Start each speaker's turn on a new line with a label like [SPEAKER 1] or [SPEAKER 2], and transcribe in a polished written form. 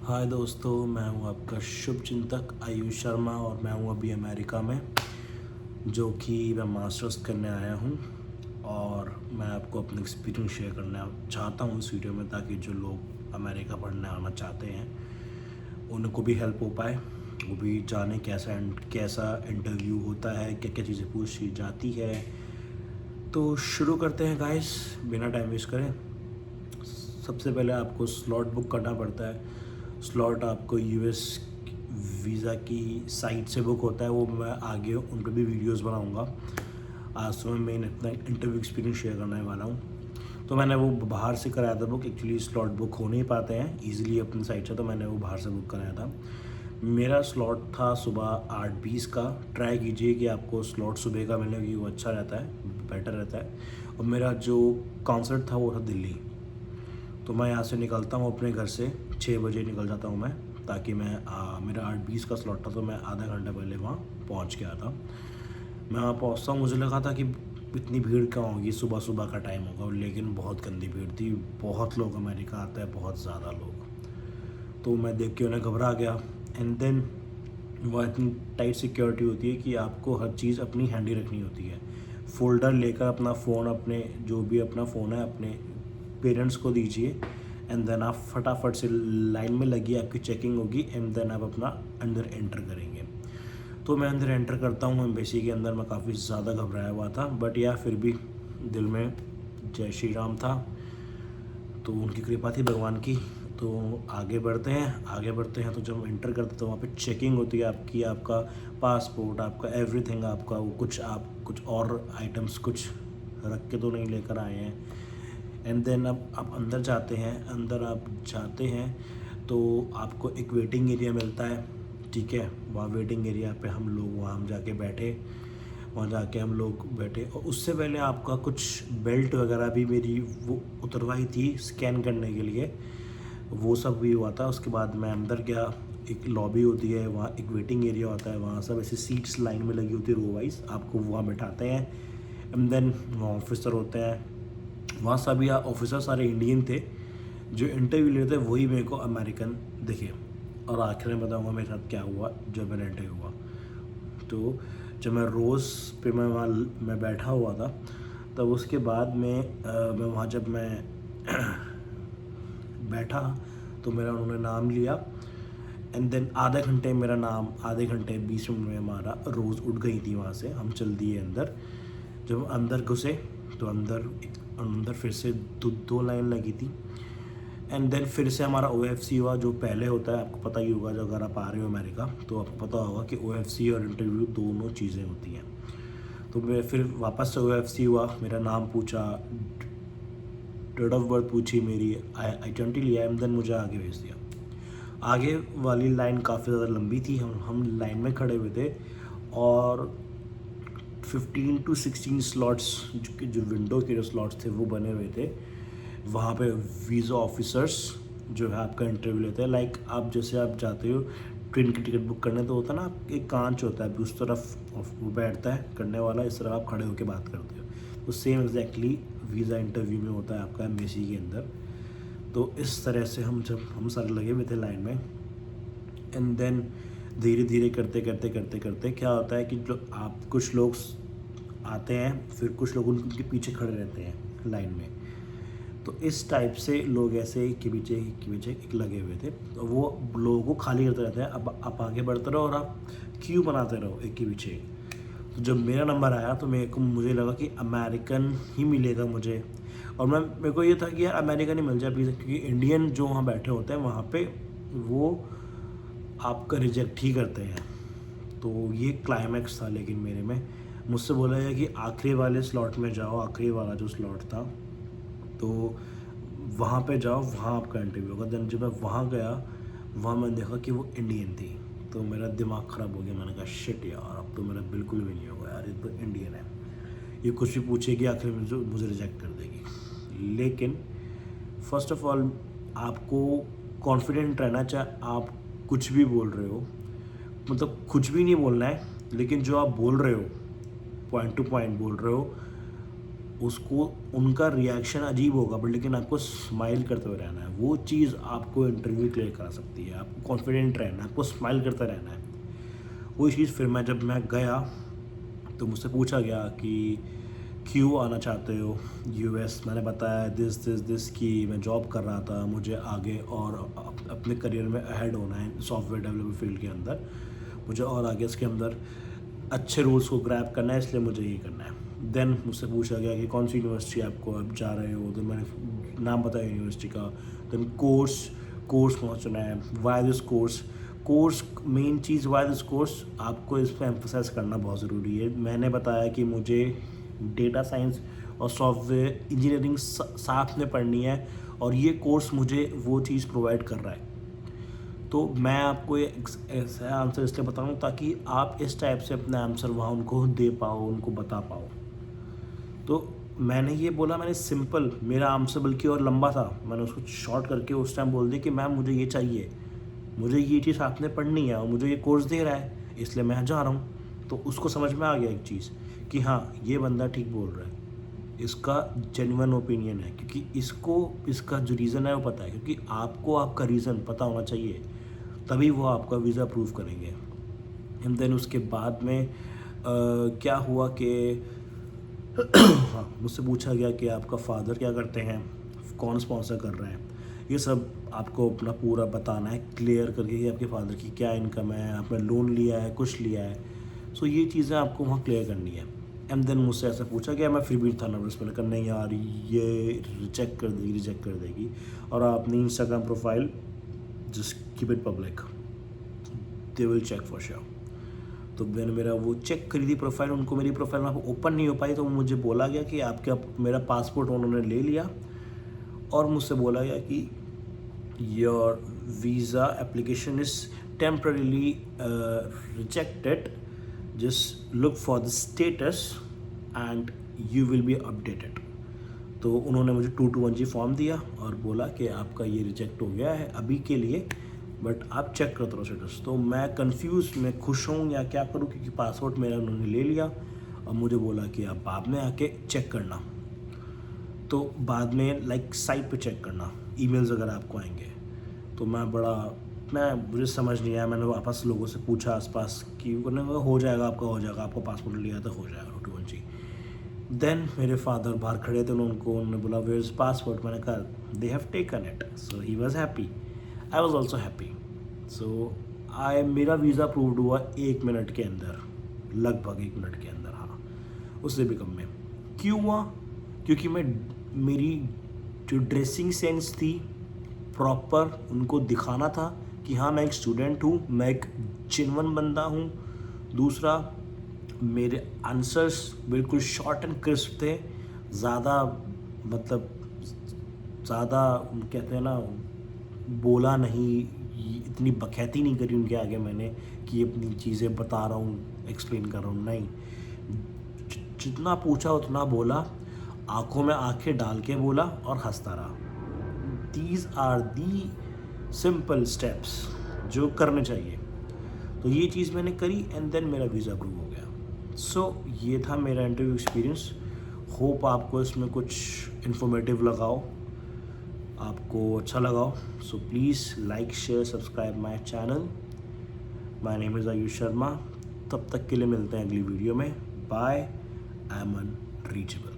[SPEAKER 1] हाय दोस्तों, मैं हूं आपका शुभ चिंतक आयुष शर्मा और मैं हूं अभी अमेरिका में, जो कि मैं मास्टर्स करने आया हूं। और मैं आपको अपना एक्सपीरियंस शेयर करना चाहता हूं इस वीडियो में, ताकि जो लोग अमेरिका पढ़ने आना चाहते हैं उनको भी हेल्प हो पाए। वो भी जाने कैसा कैसा इंटरव्यू होता है, क्या क्या चीज़ें पूछी जाती है। तो शुरू करते हैं गाइस, बिना टाइम वेस्ट करें। सबसे पहले आपको स्लॉट बुक करना पड़ता है। स्लॉट आपको यूएस वीज़ा की साइट से बुक होता है। वो मैं आगे उन पर भी वीडियोस बनाऊंगा। आज तो मैं मेन अपना इंटरव्यू एक्सपीरियंस शेयर करने वाला हूँ। तो मैंने वो बाहर से कराया था बुक। एक्चुअली स्लॉट बुक हो नहीं पाते हैं ईज़िली अपनी साइट से, तो मैंने वो बाहर से बुक कराया था। मेरा स्लॉट था सुबह 8:20 का। ट्राई कीजिए कि आपको स्लॉट सुबह का मिले, क्योंकि वो अच्छा रहता है, बेटर रहता है। और मेरा जो कॉन्सर्ट था वो था दिल्ली। तो मैं यहाँ से निकलता हूँ अपने घर से 6 बजे निकल जाता हूँ मैं, ताकि मैं मेरा 8:20 का स्लॉट था, तो मैं आधा घंटा पहले वहाँ पहुँच गया था। मैं वहाँ पहुँचता हूँ, मुझे लगा था कि इतनी भीड़ क्या होगी, सुबह सुबह का टाइम होगा, लेकिन बहुत गंदी भीड़ थी। बहुत लोग अमेरिका आते हैं, बहुत ज़्यादा लोग। तो मैं देख के उन्हें घबरा गया। एंड देन वह इतनी टाइट सिक्योरिटी होती है कि आपको हर चीज़ अपनी हैंडी रखनी होती है। फ़ोल्डर लेकर अपना फ़ोन, अपने जो भी अपना फ़ोन है अपने पेरेंट्स को दीजिए। एंड देन आप फटाफट से लाइन में लगी, आपकी चेकिंग होगी एंड देन आप अपना अंदर एंटर करेंगे। तो मैं अंदर एंटर करता हूँ एम्बेसी के अंदर। मैं काफ़ी ज़्यादा घबराया हुआ था, बट या फिर भी दिल में जय श्री राम था, तो उनकी कृपा थी भगवान की। तो आगे बढ़ते हैं, आगे बढ़ते हैं। तो जब हम एंटर करते हैं तो वहाँ पे चेकिंग होती है आपकी, आपका पासपोर्ट, आपका एवरीथिंग, आपका वो कुछ, आप कुछ और आइटम्स कुछ रख के तो नहीं लेकर आए हैं। एंड देन अब आप अंदर जाते हैं। अंदर आप जाते हैं तो आपको एक वेटिंग एरिया मिलता है, ठीक है। वहाँ वेटिंग एरिया पे हम लोग वहाँ हम जाके बैठे। वहाँ जाके हम लोग बैठे, और उससे पहले आपका कुछ बेल्ट वगैरह भी मेरी वो उतरवाई थी स्कैन करने के लिए। वो सब भी हुआ था। उसके बाद मैं अंदर गया। एक लॉबी होती है, वहाँ एक वेटिंग एरिया होता है, वहाँ सब ऐसे सीट्स लाइन में लगी होती है रो वाइज, आपको वहाँ बैठाते हैं। एंड देन वहाँ ऑफिसर होते हैं। वहाँ सभी ऑफिसर सारे इंडियन थे। जो इंटरव्यू लेते वही मेरे को अमेरिकन दिखे। और आखिर में बताऊँगा मेरे साथ क्या हुआ जब मेरा इंटरव्यू हुआ। तो जब मैं रोज़ पे मैं बैठा हुआ था, तब उसके बाद में मैं वहाँ जब मैं बैठा, तो मेरा उन्होंने नाम लिया। एंड देन आधे घंटे मेरा नाम, आधे घंटे 20 मिनट में हमारा रोज़ उठ गई थी वहाँ से। हम चल दिए अंदर। जब हम अंदर घुसे तो अंदर फिर से दो लाइन लगी थी। एंड देन फिर से हमारा OFC हुआ, जो पहले होता है। आपको पता ही होगा, जो अगर आप आ रहे हो अमेरिका तो आपको पता होगा कि OFC और इंटरव्यू दोनों चीज़ें होती हैं। तो मैं फिर वापस से OFC हुआ, मेरा नाम पूछा, डेट ऑफ बर्थ पूछी, मेरी आइडेंटिटी लिया। एंड देन मुझे आगे भेज दिया। आगे वाली लाइन काफ़ी ज़्यादा लंबी थी। हम लाइन में खड़े हुए थे, और 15 to 16 स्लॉट्स, जो विंडो के जो स्लॉट्स थे वो बने हुए थे। वहाँ पे वीज़ा ऑफिसर्स जो है आपका इंटरव्यू लेते हैं। लाइक आप जैसे आप जाते हो ट्रेन की टिकट बुक करने, तो होता है ना, एक कांच होता है, उस तरफ वो बैठता है करने वाला, इस तरफ आप खड़े होकर बात करते हो। तो सेम एग्जैक्टली वीज़ा इंटरव्यू में होता है आपका एम्बेसी के अंदर। तो इस तरह से हम सारे लगे हुए थे लाइन में। एंड देन धीरे धीरे करते करते करते करते क्या होता है कि जो आप कुछ लोग आते हैं, फिर कुछ लोग उनके पीछे खड़े रहते हैं लाइन में। तो इस टाइप से लोग ऐसे एक के पीछे एक लगे हुए थे। तो वो लोगों को खाली करते रहते हैं। अब आप आगे बढ़ते रहो और आप क्यू बनाते रहो एक के पीछे। तो जब मेरा नंबर आया तो मुझे लगा कि अमेरिकन ही मिलेगा मुझे। और मेरे को ये था कि यार अमेरिकन ही मिल जाए प्लीज़, क्योंकि इंडियन जो वहाँ बैठे होते हैं वहाँ पे वो आपका रिजेक्ट ही करते हैं। तो ये क्लाइमैक्स था, लेकिन मेरे में मुझसे बोला गया कि आखिरी वाले स्लॉट में जाओ। आखिरी वाला जो स्लॉट था, तो वहाँ पे जाओ, वहाँ आपका इंटरव्यू होगा। देन जब मैं वहाँ गया, वहाँ मैंने देखा कि वो इंडियन थी। तो मेरा दिमाग ख़राब हो गया। मैंने कहा शिट यार, अब तो मेरा बिल्कुल भी नहीं होगा यार, ये तो इंडियन है, ये कुछ भी पूछेगी आखिर में जो मुझे रिजेक्ट कर देगी। लेकिन फर्स्ट ऑफ ऑल आपको कॉन्फिडेंट रहना, चाहे आप कुछ भी बोल रहे हो, मतलब कुछ भी नहीं बोलना है, लेकिन जो आप बोल रहे हो, पॉइंट टू पॉइंट बोल रहे हो, उसको उनका रिएक्शन अजीब होगा बट लेकिन आपको स्माइल करते हुए रहना है। वो चीज़ आपको इंटरव्यू क्लियर करा सकती है। आपको कॉन्फिडेंट रहना है, आपको स्माइल करते रहना है। वही चीज़ फिर जब मैं गया तो मुझसे पूछा गया कि क्यों आना चाहते हो यूएस। मैंने बताया दिस कि मैं जॉब कर रहा था, मुझे आगे और अपने करियर में अहेड होना है सॉफ्टवेयर डेवलपमेंट फील्ड के अंदर, मुझे और आगे इसके अंदर अच्छे रूल्स को ग्रैब करना है, इसलिए मुझे ये करना है। देन मुझसे पूछा गया कि कौन सी यूनिवर्सिटी आपको अब जा रहे हो, तो मैंने नाम बताया यूनिवर्सिटी का। देन कोर्स कौन चुना है, why this course main cheese why this course, आपको इस पर एम्फोसाइज करना बहुत ज़रूरी है। मैंने बताया कि मुझे डेटा साइंस और सॉफ्टवेयर इंजीनियरिंग साथ में पढ़नी है और ये कोर्स मुझे वो चीज़ प्रोवाइड कर रहा है। तो मैं आपको ये ऐसा आंसर इसलिए बताऊँ ताकि आप इस टाइप से अपना आंसर वहाँ उनको दे पाओ, उनको बता पाओ। तो मैंने ये बोला, मैंने सिंपल, मेरा आंसर बल्कि और लंबा था, मैंने उसको शॉर्ट करके उस टाइम बोल दिया कि मैम मुझे ये चाहिए, मुझे ये चीज़ आपने पढ़नी है और मुझे ये कोर्स दे रहा है, इसलिए मैं जा रहा हूँ। तो उसको समझ में आ गया एक चीज़ कि हाँ ये बंदा ठीक बोल रहा है, इसका जेन्युइन ओपिनियन है, क्योंकि इसको इसका जो रीज़न है वो पता है। क्योंकि आपको आपका रीज़न पता होना चाहिए, तभी वो आपका वीज़ा अप्रूव करेंगे। एंड देन उसके बाद में क्या हुआ कि हाँ, मुझसे पूछा गया कि आपका फादर क्या करते हैं, कौन स्पॉन्सर कर रहे हैं। ये सब आपको अपना पूरा बताना है क्लियर करके कि आपके फादर की क्या इनकम है, आपने लोन लिया है, कुछ लिया है। सो ये चीज़ें आपको वहाँ क्लियर करनी है। एंड देन मुझसे ऐसा पूछा गया, मैं फिर भी था नर्वस, मैंने कहा नहीं यार ये रिजेक्ट कर देगी और अपनी Instagram profile just keep it public, they will check for sure. तो मैंने मेरा वो चेक करी थी प्रोफाइल, उनको मेरी प्रोफाइल वहाँ पर ओपन नहीं हो पाई, तो मुझे बोला गया कि आपके मेरा पासपोर्ट उन्होंने ले लिया और मुझसे बोला गया कि your visa application is temporarily rejected, just look for the status and you will be updated. तो उन्होंने मुझे 221G फॉर्म दिया और बोला कि आपका ये रिजेक्ट हो गया है अभी के लिए, बट आप चेक करते रहो स्टेटस। तो मैं कंफ्यूज, मैं खुश हूँ या क्या करूँ, क्योंकि पासपोर्ट मेरा उन्होंने ले लिया और मुझे बोला कि आप बाद में आके चेक करना। तो बाद में लाइक साइट पे चेक करना, ईमेल्स अगर आपको आएंगे। तो मुझे समझ नहीं आया, मैंने वापस लोगों से पूछा आसपास कि उन्होंने हो जाएगा आपका पासपोर्ट लिया तो हो जाएगा 221G। देन मेरे फादर बाहर खड़े थे, उन्होंने बोला वेयर इज पासपोर्ट, मैंने कहा they have taken it. So he was happy, I was also happy. So मेरा वीज़ा अप्रूव्ड हुआ 1 मिनट के अंदर, लगभग 1 मिनट के अंदर, हाँ उससे भी कम में। क्यों हुआ? क्योंकि मेरी जो ड्रेसिंग सेंस थी प्रॉपर, उनको दिखाना था कि हाँ मैं एक स्टूडेंट हूँ, मैं एक जेन्युइन बंदा हूँ। दूसरा, मेरे आंसर्स बिल्कुल शॉर्ट एंड क्रिस्प थे, ज़्यादा कहते हैं ना, बोला नहीं, इतनी बखैती नहीं करी उनके आगे मैंने कि अपनी चीज़ें बता रहा हूँ, एक्सप्लेन कर रहा हूँ, नहीं। जितना पूछा उतना बोला, आंखों में आंखें डाल के बोला और हंसता रहा। These are the simple steps जो करने चाहिए। तो ये चीज़ मैंने करी एंड देन मेरा वीज़ा अप्रूव हो गया। सो ये था मेरा इंटरव्यू एक्सपीरियंस। होप आपको इसमें कुछ इन्फॉर्मेटिव लगाओ, आपको अच्छा लगाओ। So please like, share, subscribe my channel. My name is Ayush Sharma. तब तक के लिए मिलते हैं अगली वीडियो में। बाय। I am unreachable.